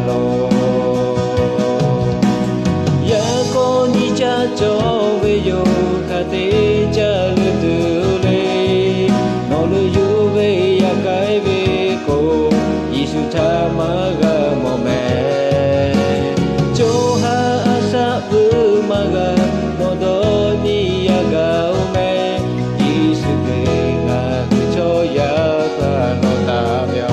lo ya ko ni cha cho ve yo kha te cha lu tu le no lu yu ve ya kai ve ko Yesu tha ma ga mo me cho ha asa bu ma ga no do ni ya ga me Yesu ke ga cho ya ta no ta myo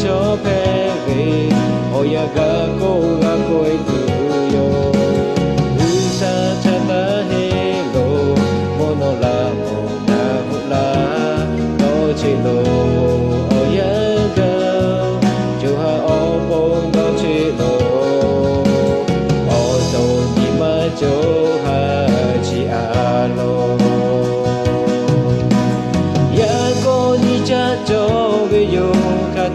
cho pe ve oya ga ko tu yo u sa cha ta he lo mono la mo na hu la no chi lo oya ga jo ha o po no chi lo o do ni ma jo ha chi a lo ya ko ni cha cho ve yo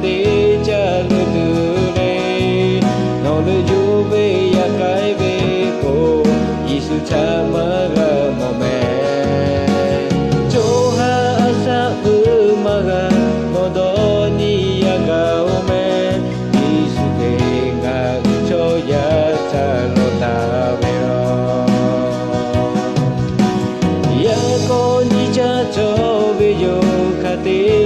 te cha lu tu le no lu yu ve ya kai ve ko Yesu cha ma ga mo me cho ha asa bu ma ga no do ni ya ga o me Yesu ke ga cho ya cha lo ta me ya ko ni cha cho ve yo kha te